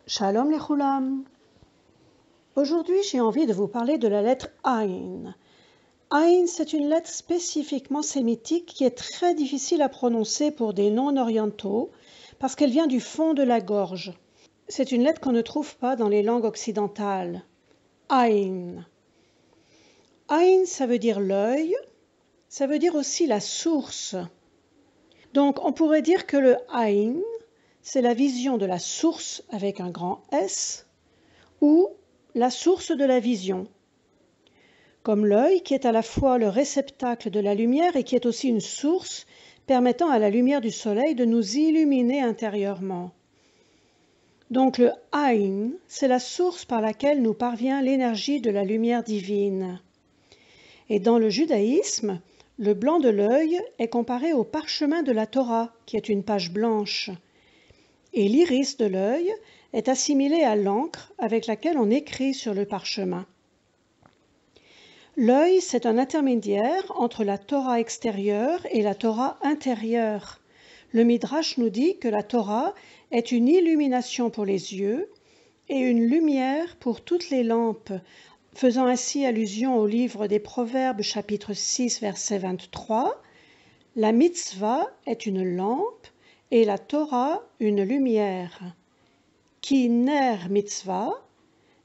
Shalom les Choulam. Aujourd'hui, j'ai envie de vous parler de la lettre Aïn. Aïn, c'est une lettre spécifiquement sémitique qui est très difficile à prononcer pour des non-orientaux parce qu'elle vient du fond de la gorge. C'est une lettre qu'on ne trouve pas dans les langues occidentales. Aïn. Aïn, ça veut dire l'œil, ça veut dire aussi la source. Donc, on pourrait dire que le Aïn, c'est la vision de la source avec un grand S, ou la source de la vision, comme l'œil qui est à la fois le réceptacle de la lumière et qui est aussi une source permettant à la lumière du soleil de nous illuminer intérieurement. Donc le Aïn, c'est la source par laquelle nous parvient l'énergie de la lumière divine. Et dans le judaïsme, le blanc de l'œil est comparé au parchemin de la Torah, qui est une page blanche. Et l'iris de l'œil est assimilé à l'encre avec laquelle on écrit sur le parchemin. L'œil, c'est un intermédiaire entre la Torah extérieure et la Torah intérieure. Le Midrash nous dit que la Torah est une illumination pour les yeux et une lumière pour toutes les lampes, faisant ainsi allusion au livre des Proverbes chapitre 6 verset 23. La mitzvah est une lampe et la Torah une lumière. Ki ner mitzvah,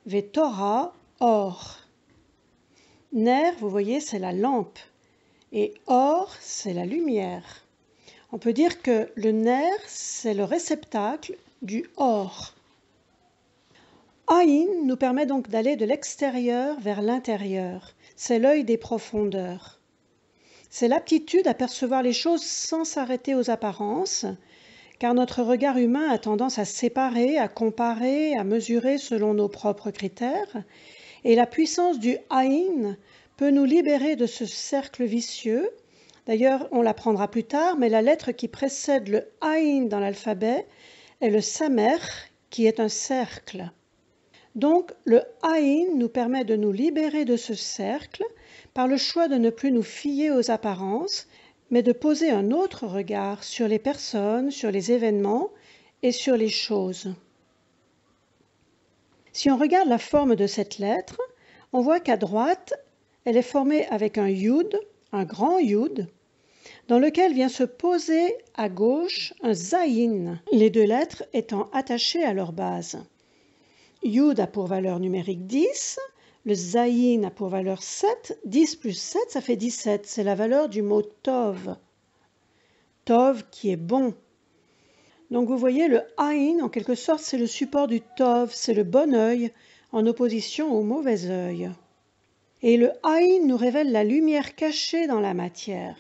ve Torah or. Ner, vous voyez, c'est la lampe, et or, c'est la lumière. On peut dire que le ner, c'est le réceptacle du or. Aïn nous permet donc d'aller de l'extérieur vers l'intérieur. C'est l'œil des profondeurs. C'est l'aptitude à percevoir les choses sans s'arrêter aux apparences, car notre regard humain a tendance à séparer, à comparer, à mesurer selon nos propres critères, et la puissance du Aïn peut nous libérer de ce cercle vicieux. D'ailleurs, on l'apprendra plus tard, mais la lettre qui précède le Aïn dans l'alphabet est le Samer, qui est un cercle. Donc, le Aïn nous permet de nous libérer de ce cercle par le choix de ne plus nous fier aux apparences, mais de poser un autre regard sur les personnes, sur les événements et sur les choses. Si on regarde la forme de cette lettre, on voit qu'à droite, elle est formée avec un yud, un grand yud, dans lequel vient se poser à gauche un zayin, les deux lettres étant attachées à leur base. Yud a pour valeur numérique 10, le zayin a pour valeur 7, 10 plus 7, ça fait 17, c'est la valeur du mot tov. Tov qui est bon. Donc vous voyez, le Aïn, en quelque sorte, c'est le support du Tov, c'est le bon œil, en opposition au mauvais œil. Et le Aïn nous révèle la lumière cachée dans la matière.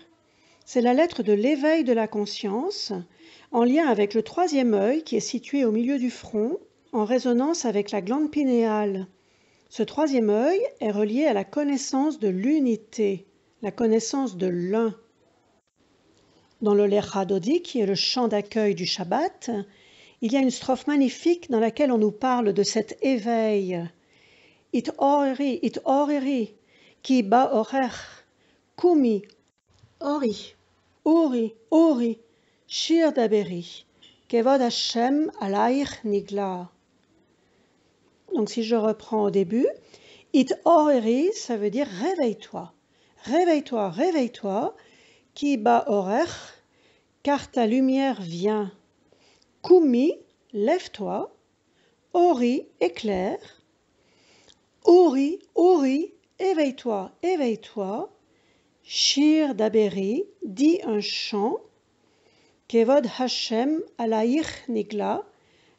C'est la lettre de l'éveil de la conscience, en lien avec le troisième œil qui est situé au milieu du front, en résonance avec la glande pinéale. Ce troisième œil est relié à la connaissance de l'unité, la connaissance de l'un. Dans le Lecha Dodi, qui est le chant d'accueil du Shabbat, il y a une strophe magnifique dans laquelle on nous parle de cet éveil. It oreri, ki ba orer, kumi, ori, shir daberi, kevod Hashem alaich nigla. Donc si je reprends au début, it oreri, ça veut dire réveille-toi, réveille-toi, réveille-toi, ki ba orer, car ta lumière vient. Kumi, lève-toi. Ori, éclaire. Ori, éveille-toi, éveille-toi. Shir daberi, dit un chant. Kevod Hashem alaïch nigla,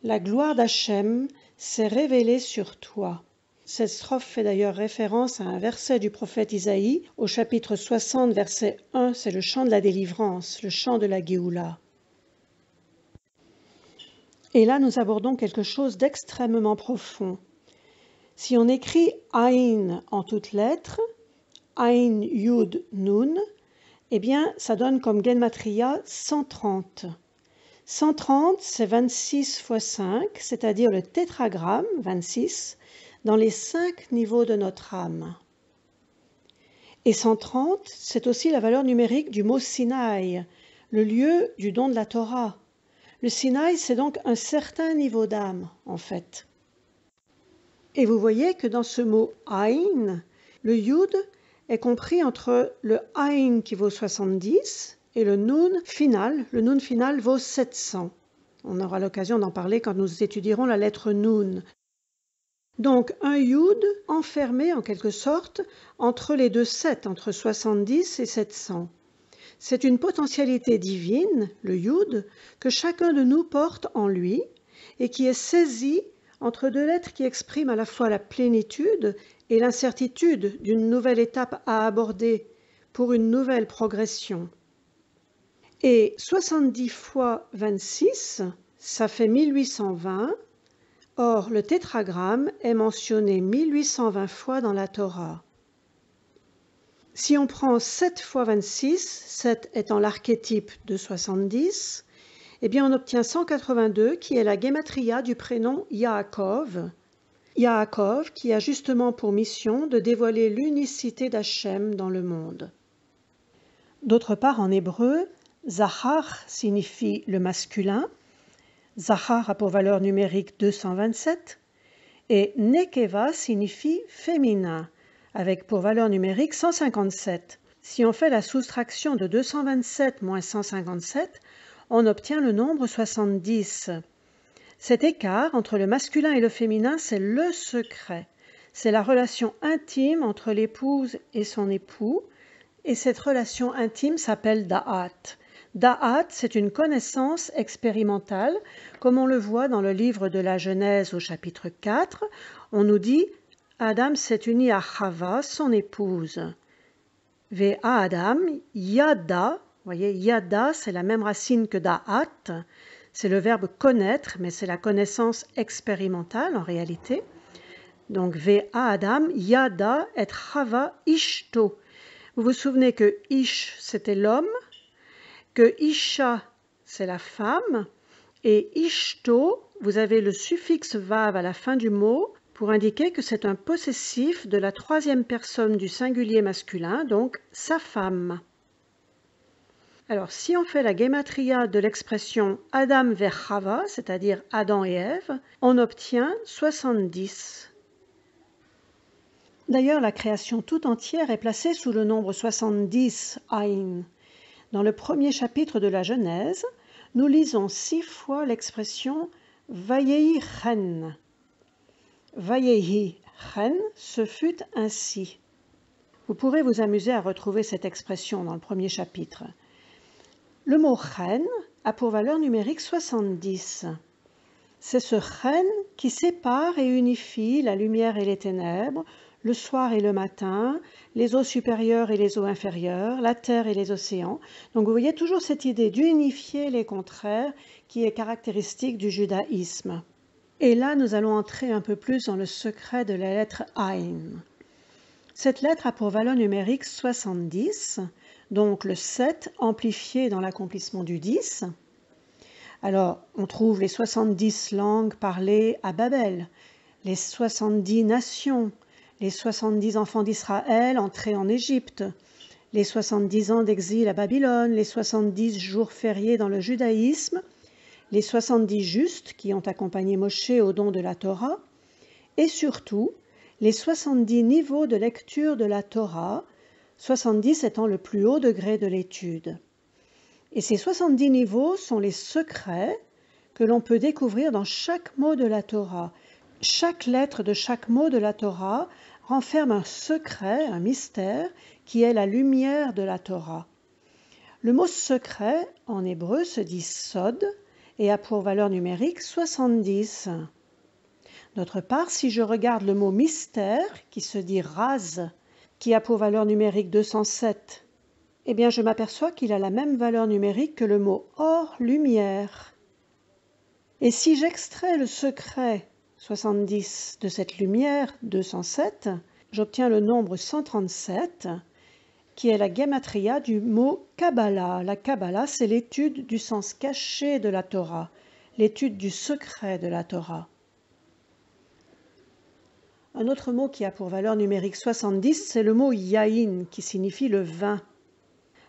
la gloire d'Hachem s'est révélée sur toi. Cette strophe fait d'ailleurs référence à un verset du prophète Isaïe, au chapitre 60, verset 1, c'est le chant de la délivrance, le chant de la Géoula. Et là, nous abordons quelque chose d'extrêmement profond. Si on écrit Aïn en toutes lettres, Aïn, Yud, Nun, eh bien, ça donne comme Gematria 130. 130, c'est 26 fois 5, c'est-à-dire le tétragramme, 26, dans les 5 niveaux de notre âme. Et 130, c'est aussi la valeur numérique du mot Sinaï, le lieu du don de la Torah, Le Sinaï, c'est donc un certain niveau d'âme, en fait. Et vous voyez que dans ce mot Aïn, le Yud est compris entre le Aïn qui vaut 70 et le Nun final. Le Nun final vaut 700. On aura l'occasion d'en parler quand nous étudierons la lettre Nun. Donc un Yud enfermé en quelque sorte entre les deux 7, entre 70 et 700. C'est une potentialité divine, le Yud, que chacun de nous porte en lui et qui est saisi entre deux lettres qui expriment à la fois la plénitude et l'incertitude d'une nouvelle étape à aborder pour une nouvelle progression. Et 70 fois 26, ça fait 1820. Or, le tétragramme est mentionné 1820 fois dans la Torah. Si on prend 7 fois 26, 7 étant l'archétype de 70, eh bien on obtient 182 qui est la gematria du prénom Yaakov. Yaakov qui a justement pour mission de dévoiler l'unicité d'Hachem dans le monde. D'autre part, en hébreu, Zachar signifie le masculin. Zachar a pour valeur numérique 227 et Nekeva signifie féminin, avec pour valeur numérique 157. Si on fait la soustraction de 227 moins 157, on obtient le nombre 70. Cet écart entre le masculin et le féminin, c'est le secret. C'est la relation intime entre l'épouse et son époux, et cette relation intime s'appelle Da'at. Da'at, c'est une connaissance expérimentale, comme on le voit dans le livre de la Genèse au chapitre 4. On nous dit « Adam s'est uni à Chava, son épouse. » Ve Adam, yada, vous voyez, yada, c'est la même racine que da'at, c'est le verbe connaître, mais c'est la connaissance expérimentale en réalité. Donc, Ve Adam, yada et Chava ishto. Vous vous souvenez que ish, c'était l'homme, que isha, c'est la femme, et ishto, vous avez le suffixe vav à la fin du mot pour indiquer que c'est un possessif de la troisième personne du singulier masculin, donc sa femme. Alors, si on fait la gematria de l'expression Adam vers Chava, c'est-à-dire Adam et Ève, on obtient 70. D'ailleurs, la création tout entière est placée sous le nombre 70, Aïn. Dans le premier chapitre de la Genèse, nous lisons 6 fois l'expression Vayehi chen. Vayehi chen, ce fut ainsi. Vous pourrez vous amuser à retrouver cette expression dans le premier chapitre. Le mot chen a pour valeur numérique 70. C'est ce chen qui sépare et unifie la lumière et les ténèbres, le soir et le matin, les eaux supérieures et les eaux inférieures, la terre et les océans. Donc vous voyez toujours cette idée d'unifier les contraires qui est caractéristique du judaïsme. Et là, nous allons entrer un peu plus dans le secret de la lettre Aïn. Cette lettre a pour valeur numérique 70, donc le 7 amplifié dans l'accomplissement du 10. Alors, on trouve les 70 langues parlées à Babel, les 70 nations, les 70 enfants d'Israël entrés en Égypte, les 70 ans d'exil à Babylone, les 70 jours fériés dans le judaïsme, les 70 justes qui ont accompagné Moshe au don de la Torah, et surtout les 70 niveaux de lecture de la Torah, 70 étant le plus haut degré de l'étude. Et ces 70 niveaux sont les secrets que l'on peut découvrir dans chaque mot de la Torah. Chaque lettre de chaque mot de la Torah renferme un secret, un mystère, qui est la lumière de la Torah. Le mot secret, en hébreu, se dit sod et a pour valeur numérique 70. D'autre part, si je regarde le mot mystère, qui se dit raz, qui a pour valeur numérique 207, eh bien je m'aperçois qu'il a la même valeur numérique que le mot or, lumière. Et si j'extrais le secret 70 de cette lumière 207, j'obtiens le nombre 137, qui est la gematria du mot Kabbalah. La Kabbalah, c'est l'étude du sens caché de la Torah, l'étude du secret de la Torah. Un autre mot qui a pour valeur numérique 70, c'est le mot yaïn, qui signifie le vin.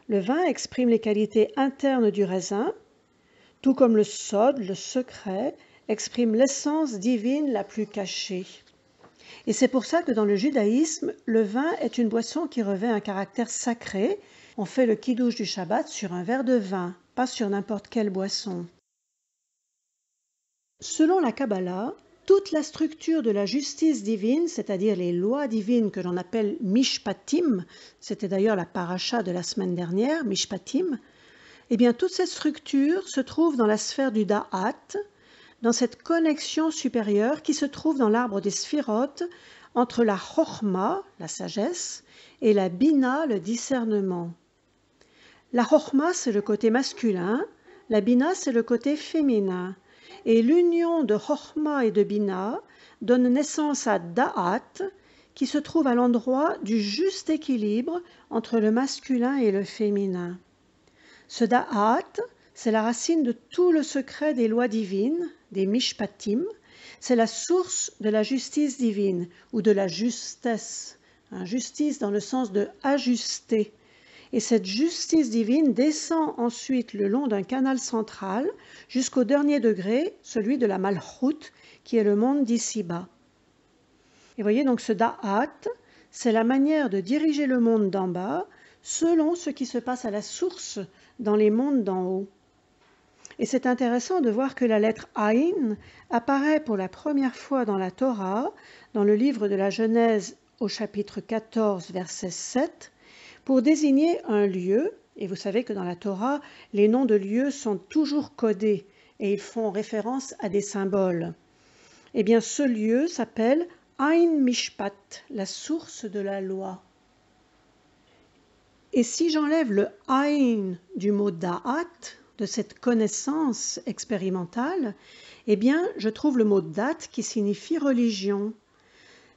Le vin exprime les qualités internes du raisin, tout comme le sod, le secret, exprime l'essence divine la plus cachée. Et c'est pour ça que dans le judaïsme, le vin est une boisson qui revêt un caractère sacré. On fait le kiddush du Shabbat sur un verre de vin, pas sur n'importe quelle boisson. Selon la Kabbalah, toute la structure de la justice divine, c'est-à-dire les lois divines que l'on appelle mishpatim, c'était d'ailleurs la paracha de la semaine dernière, mishpatim, eh bien toute cette structure se trouve dans la sphère du da'at, dans cette connexion supérieure qui se trouve dans l'arbre des sphirotes entre la chokhma, la sagesse, et la bina, le discernement. La chokhma, c'est le côté masculin, la bina, c'est le côté féminin. Et l'union de chokhma et de bina donne naissance à da'at, qui se trouve à l'endroit du juste équilibre entre le masculin et le féminin. Ce da'at, c'est la racine de tout le secret des lois divines, des mishpatim, c'est la source de la justice divine ou de la justesse, justice dans le sens de ajuster. Et cette justice divine descend ensuite le long d'un canal central jusqu'au dernier degré, celui de la Malchut, qui est le monde d'ici-bas. Et voyez donc ce da'at, c'est la manière de diriger le monde d'en bas selon ce qui se passe à la source dans les mondes d'en haut. Et c'est intéressant de voir que la lettre Aïn apparaît pour la première fois dans la Torah, dans le livre de la Genèse au chapitre 14, verset 7, pour désigner un lieu, et vous savez que dans la Torah, les noms de lieux sont toujours codés et ils font référence à des symboles. Eh bien, ce lieu s'appelle Aïn Mishpat, la source de la loi. Et si j'enlève le Aïn du mot Da'at, de cette connaissance expérimentale, eh bien, je trouve le mot Dat qui signifie religion.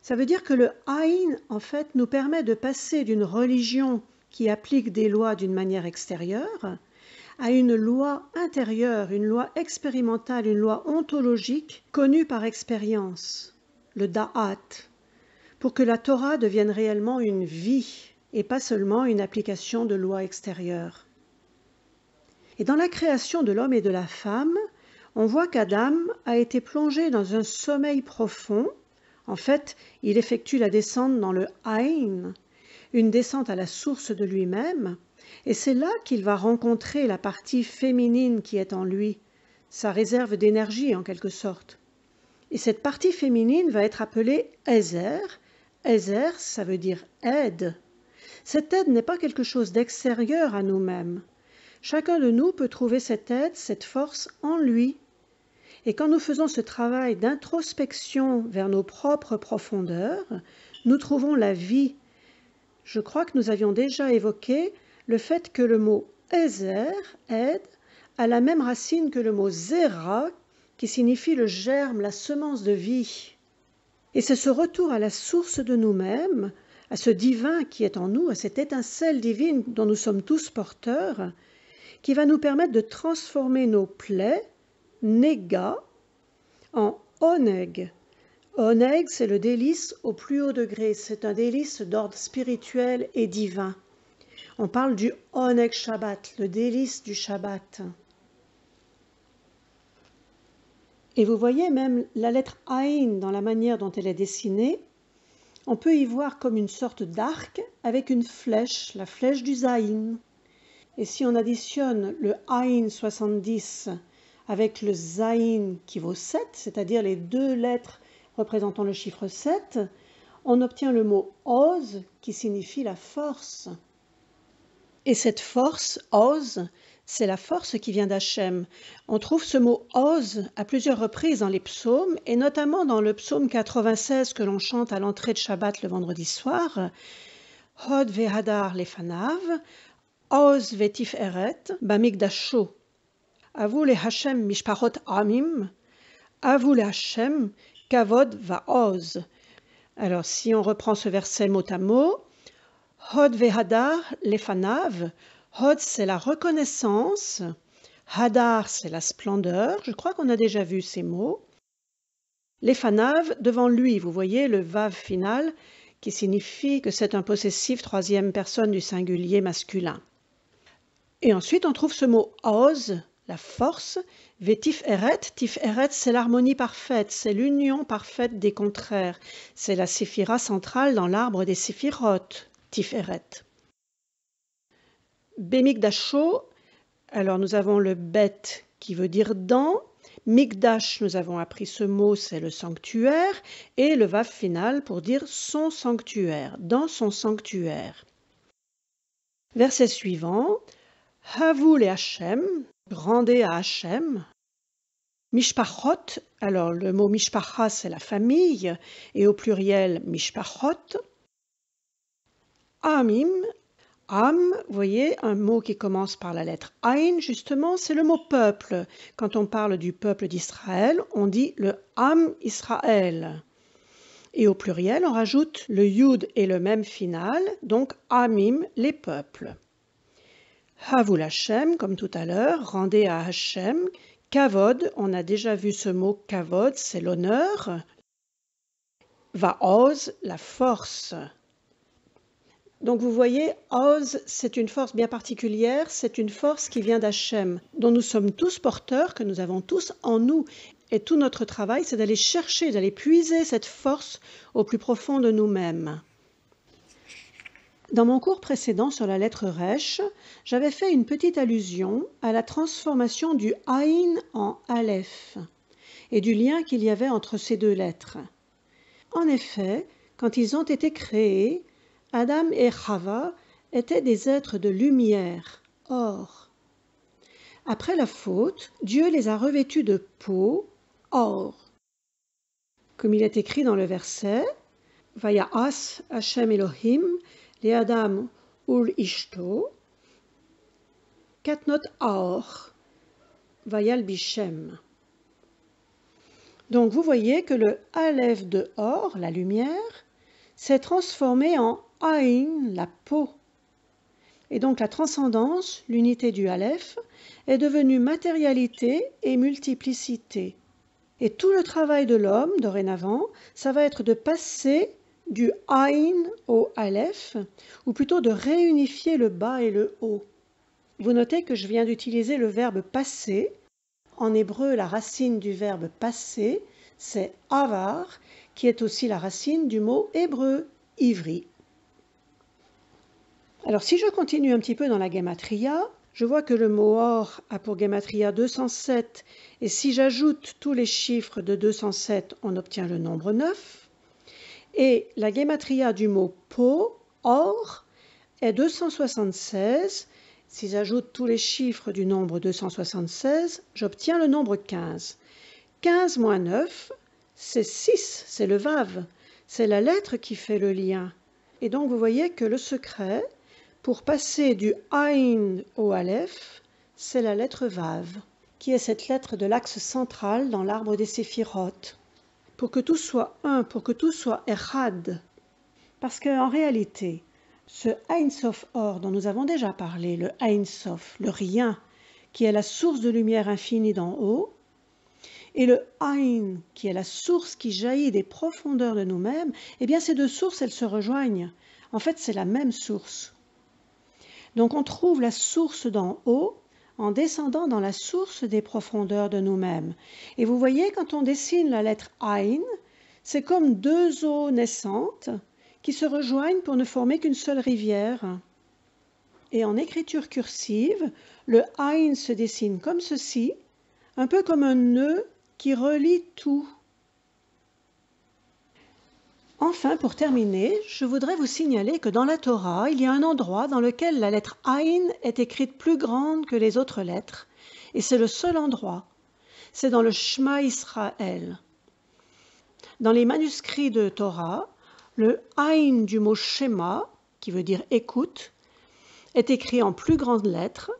Ça veut dire que le Aïn, en fait, nous permet de passer d'une religion qui applique des lois d'une manière extérieure à une loi intérieure, une loi expérimentale, une loi ontologique connue par expérience, le Da'at, pour que la Torah devienne réellement une vie et pas seulement une application de lois extérieures. Et dans la création de l'homme et de la femme, on voit qu'Adam a été plongé dans un sommeil profond. En fait, il effectue la descente dans le Aïn, une descente à la source de lui-même, et c'est là qu'il va rencontrer la partie féminine qui est en lui, sa réserve d'énergie en quelque sorte. Et cette partie féminine va être appelée Ezer. Ezer, ça veut dire aide. Cette aide n'est pas quelque chose d'extérieur à nous-mêmes. Chacun de nous peut trouver cette aide, cette force en lui. Et quand nous faisons ce travail d'introspection vers nos propres profondeurs, nous trouvons la vie. Je crois que nous avions déjà évoqué le fait que le mot Ezer, aide, a la même racine que le mot Zera, qui signifie le germe, la semence de vie. Et c'est ce retour à la source de nous-mêmes, à ce divin qui est en nous, à cette étincelle divine dont nous sommes tous porteurs, qui va nous permettre de transformer nos plaies, néga, en oneg. Oneg, c'est le délice au plus haut degré, c'est un délice d'ordre spirituel et divin. On parle du oneg Shabbat, le délice du Shabbat. Et vous voyez même la lettre Aïn dans la manière dont elle est dessinée, on peut y voir comme une sorte d'arc avec une flèche, la flèche du Zaïn. Et si on additionne le Aïn 70 avec le Zaïn qui vaut 7, c'est-à-dire les deux lettres représentant le chiffre 7, on obtient le mot Oz qui signifie la force. Et cette force, Oz, c'est la force qui vient d'Hachem. On trouve ce mot Oz à plusieurs reprises dans les psaumes, et notamment dans le psaume 96 que l'on chante à l'entrée de Shabbat le vendredi soir. Hod vehadar lefanav, Oz vetiferet bamikdasho. Avu le Hashem mishpachot amim, avu le Hashem kavod vaoz. Alors si on reprend ce verset mot à mot, Hod vehadar lefanav, Hod c'est la reconnaissance, Hadar c'est la splendeur, je crois qu'on a déjà vu ces mots. Lefanav, devant lui, vous voyez le vav final qui signifie que c'est un possessif troisième personne du singulier masculin. Et ensuite on trouve ce mot Oz, la force. Ve Tiferet, Tiferet c'est l'harmonie parfaite, c'est l'union parfaite des contraires. C'est la séphira centrale dans l'arbre des séphirotes, Tiferet. Bemikdasho, alors nous avons le bet qui veut dire dans. Mikdash, nous avons appris ce mot, c'est le sanctuaire, et le vav final pour dire son sanctuaire, dans son sanctuaire. Verset suivant, Havu le Hashem, rendez à Hashem. Mishpachot, alors le mot mishpacha c'est la famille, et au pluriel mishpachot. Amim, Am, vous voyez, un mot qui commence par la lettre Ain, justement, c'est le mot peuple. Quand on parle du peuple d'Israël, on dit le Am Israël. Et au pluriel, on rajoute le Yud et le même final, donc Amim, les peuples. Havul Hashem, comme tout à l'heure, rendez à Hashem. Kavod, on a déjà vu ce mot Kavod, c'est l'honneur. Vaoz, la force. Donc vous voyez, Oz, c'est une force bien particulière, c'est une force qui vient d'Hachem, dont nous sommes tous porteurs, que nous avons tous en nous. Et tout notre travail, c'est d'aller chercher, d'aller puiser cette force au plus profond de nous-mêmes. Dans mon cours précédent sur la lettre Resh, j'avais fait une petite allusion à la transformation du Aïn en Aleph et du lien qu'il y avait entre ces deux lettres. En effet, quand ils ont été créés, Adam et Chava étaient des êtres de lumière, or. Après la faute, Dieu les a revêtus de peau, or. Comme il est écrit dans le verset, Vaya'as Hashem Elohim, le Adam ul Ishto, Katnot Aor, Vayal Bishem. Donc vous voyez que le Aleph de Or, la lumière, s'est transformé en Aïn, la peau. Et donc la transcendance, l'unité du Aleph, est devenue matérialité et multiplicité. Et tout le travail de l'homme, dorénavant, ça va être de passer du Aïn au Aleph, ou plutôt de réunifier le bas et le haut. Vous notez que je viens d'utiliser le verbe passer. En hébreu, la racine du verbe passer, c'est avar, qui est aussi la racine du mot hébreu, ivri. Alors si je continue un petit peu dans la gematria, je vois que le mot or a pour gematria 207, et si j'ajoute tous les chiffres de 207, on obtient le nombre 9. Et la gematria du mot po, or, est 276. Si j'ajoute tous les chiffres du nombre 276, j'obtiens le nombre 15. 15 moins 9, c'est 6, c'est le vav, c'est la lettre qui fait le lien. Et donc vous voyez que le secret, pour passer du Aïn au Aleph, c'est la lettre vav, qui est cette lettre de l'axe central dans l'arbre des séphirotes. Pour que tout soit un, pour que tout soit echad. Parce qu'en réalité, ce Ein Sof Or dont nous avons déjà parlé, le Ein Sof, le rien, qui est la source de lumière infinie d'en haut, et le Ein, qui est la source qui jaillit des profondeurs de nous-mêmes, eh bien ces deux sources, elles se rejoignent. En fait, c'est la même source. Donc on trouve la source d'en haut en descendant dans la source des profondeurs de nous-mêmes. Et vous voyez, quand on dessine la lettre Ain, c'est comme deux eaux naissantes qui se rejoignent pour ne former qu'une seule rivière. Et en écriture cursive, le Ain se dessine comme ceci, un peu comme un nœud qui relie tout. Enfin, pour terminer, je voudrais vous signaler que dans la Torah, il y a un endroit dans lequel la lettre Aïn est écrite plus grande que les autres lettres, et c'est le seul endroit. C'est dans le Shema Israël. Dans les manuscrits de Torah, le Aïn du mot Shema, qui veut dire écoute, est écrit en plus grandes lettres,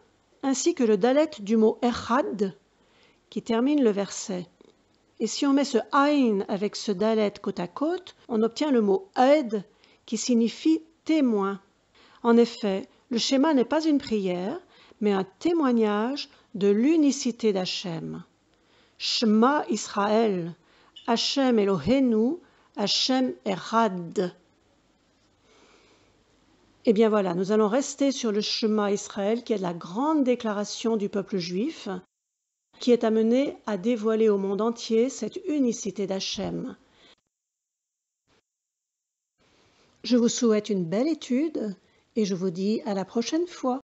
ainsi que le dalet du mot Echad, qui termine le verset. Et si on met ce Aïn avec ce dalet côte à côte, on obtient le mot Ed qui signifie témoin. En effet, le schéma n'est pas une prière, mais un témoignage de l'unicité d'Hachem. Shema Israël, Hachem Eloheinu, Hachem Echad. Eh bien voilà, nous allons rester sur le Shema Israël qui est la grande déclaration du peuple juif. qui est amené à dévoiler au monde entier cette unicité d'Hachem. Je vous souhaite une belle étude et je vous dis à la prochaine fois.